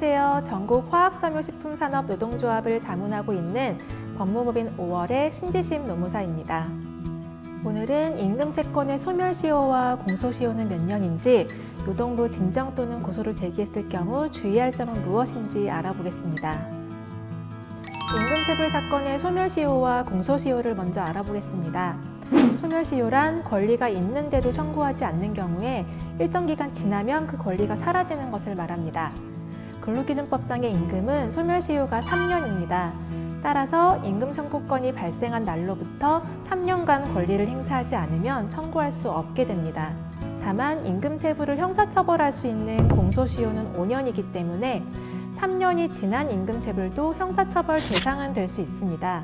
안녕하세요. 전국 화학섬유식품산업노동조합을 자문하고 있는 법무법인 5월의 신지심 노무사입니다. 오늘은 임금채권의 소멸시효와 공소시효는 몇 년인지, 노동부 진정 또는 고소를 제기했을 경우 주의할 점은 무엇인지 알아보겠습니다. 임금체불 사건의 소멸시효와 공소시효를 먼저 알아보겠습니다. 소멸시효란 권리가 있는데도 청구하지 않는 경우에 일정 기간 지나면 그 권리가 사라지는 것을 말합니다. 근로기준법상의 임금은 소멸시효가 3년입니다. 따라서 임금 청구권이 발생한 날로부터 3년간 권리를 행사하지 않으면 청구할 수 없게 됩니다. 다만 임금체불을 형사처벌할 수 있는 공소시효는 5년이기 때문에 3년이 지난 임금체불도 형사처벌 대상은 될 수 있습니다.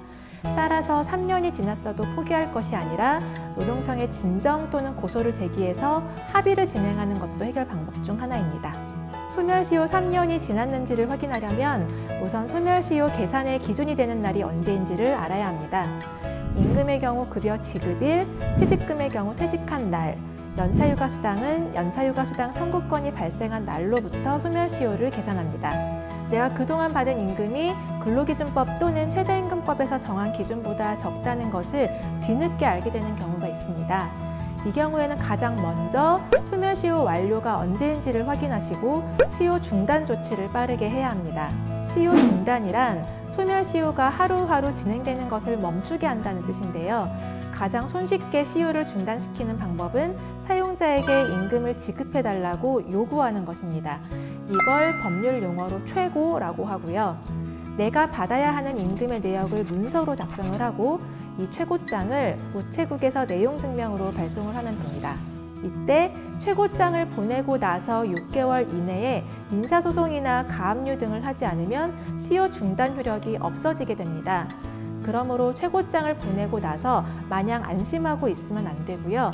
따라서 3년이 지났어도 포기할 것이 아니라 노동청에 진정 또는 고소를 제기해서 합의를 진행하는 것도 해결 방법 중 하나입니다. 소멸시효 3년이 지났는지를 확인하려면 우선 소멸시효 계산의 기준이 되는 날이 언제인지를 알아야 합니다. 임금의 경우 급여 지급일, 퇴직금의 경우 퇴직한 날, 연차휴가수당은 연차휴가수당 청구권이 발생한 날로부터 소멸시효를 계산합니다. 내가 그동안 받은 임금이 근로기준법 또는 최저임금법에서 정한 기준보다 적다는 것을 뒤늦게 알게 되는 경우가 있습니다. 이 경우에는 가장 먼저 소멸시효 완료가 언제인지를 확인하시고 시효 중단 조치를 빠르게 해야 합니다. 시효 중단이란 소멸시효가 하루하루 진행되는 것을 멈추게 한다는 뜻인데요. 가장 손쉽게 시효를 중단시키는 방법은 사용자에게 임금을 지급해달라고 요구하는 것입니다. 이걸 법률 용어로 최고라고 하고요. 내가 받아야 하는 임금의 내역을 문서로 작성을 하고 이 최고장을 우체국에서 내용증명으로 발송을 하면 됩니다. 이때 최고장을 보내고 나서 6개월 이내에 민사소송이나 가압류 등을 하지 않으면 시효 중단 효력이 없어지게 됩니다. 그러므로 최고장을 보내고 나서 마냥 안심하고 있으면 안 되고요.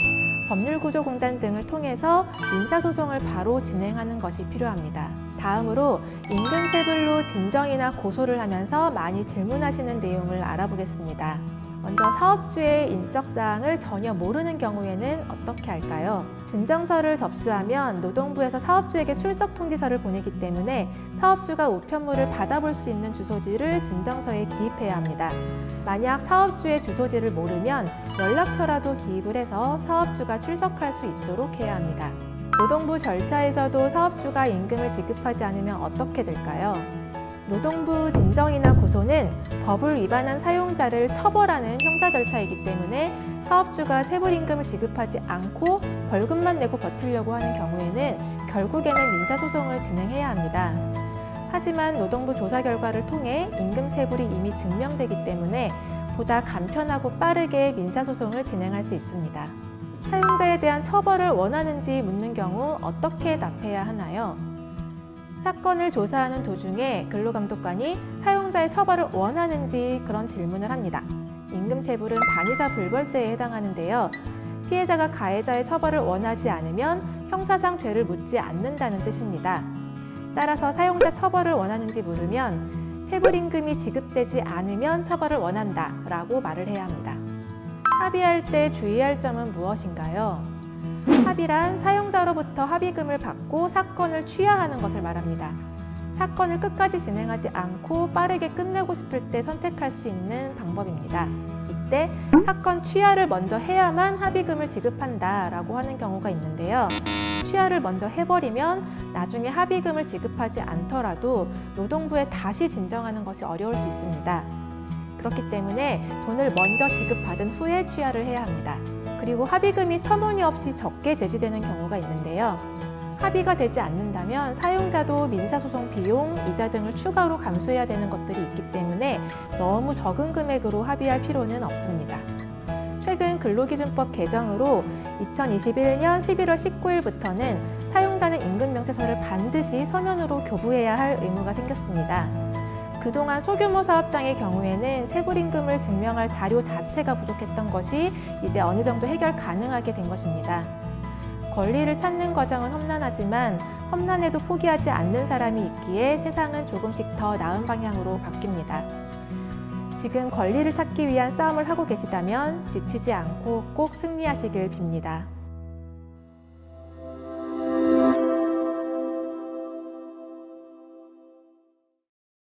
법률구조공단 등을 통해서 민사소송을 바로 진행하는 것이 필요합니다. 다음으로 임금체불로 진정이나 고소를 하면서 많이 질문하시는 내용을 알아보겠습니다. 먼저 사업주의 인적사항을 전혀 모르는 경우에는 어떻게 할까요? 진정서를 접수하면 노동부에서 사업주에게 출석통지서를 보내기 때문에 사업주가 우편물을 받아볼 수 있는 주소지를 진정서에 기입해야 합니다. 만약 사업주의 주소지를 모르면 연락처라도 기입을 해서 사업주가 출석할 수 있도록 해야 합니다. 노동부 절차에서도 사업주가 임금을 지급하지 않으면 어떻게 될까요? 노동부 진정이나 고소는 법을 위반한 사용자를 처벌하는 형사 절차이기 때문에 사업주가 체불임금을 지급하지 않고 벌금만 내고 버티려고 하는 경우에는 결국에는 민사소송을 진행해야 합니다. 하지만 노동부 조사 결과를 통해 임금체불이 이미 증명되기 때문에 보다 간편하고 빠르게 민사소송을 진행할 수 있습니다. 사용자에 대한 처벌을 원하는지 묻는 경우 어떻게 답해야 하나요? 사건을 조사하는 도중에 근로감독관이 사용자의 처벌을 원하는지 그런 질문을 합니다. 임금체불은 반의사 불벌죄에 해당하는데요. 피해자가 가해자의 처벌을 원하지 않으면 형사상 죄를 묻지 않는다는 뜻입니다. 따라서 사용자 처벌을 원하는지 물으면 체불임금이 지급되지 않으면 처벌을 원한다 라고 말을 해야 합니다. 합의할 때 주의할 점은 무엇인가요? 합의란 사용자로부터 합의금을 받고 사건을 취하하는 것을 말합니다. 사건을 끝까지 진행하지 않고 빠르게 끝내고 싶을 때 선택할 수 있는 방법입니다. 이때 사건 취하를 먼저 해야만 합의금을 지급한다라고 하는 경우가 있는데요. 취하를 먼저 해버리면 나중에 합의금을 지급하지 않더라도 노동부에 다시 진정하는 것이 어려울 수 있습니다. 그렇기 때문에 돈을 먼저 지급받은 후에 취하를 해야 합니다. 그리고 합의금이 터무니없이 적게 제시되는 경우가 있는데요. 합의가 되지 않는다면 사용자도 민사소송 비용, 이자 등을 추가로 감수해야 되는 것들이 있기 때문에 너무 적은 금액으로 합의할 필요는 없습니다. 최근 근로기준법 개정으로 2021년 11월 19일부터는 사용자는 임금명세서를 반드시 서면으로 교부해야 할 의무가 생겼습니다. 그동안 소규모 사업장의 경우에는 체불임금을 증명할 자료 자체가 부족했던 것이 이제 어느 정도 해결 가능하게 된 것입니다. 권리를 찾는 과정은 험난하지만 험난해도 포기하지 않는 사람이 있기에 세상은 조금씩 더 나은 방향으로 바뀝니다. 지금 권리를 찾기 위한 싸움을 하고 계시다면 지치지 않고 꼭 승리하시길 빕니다.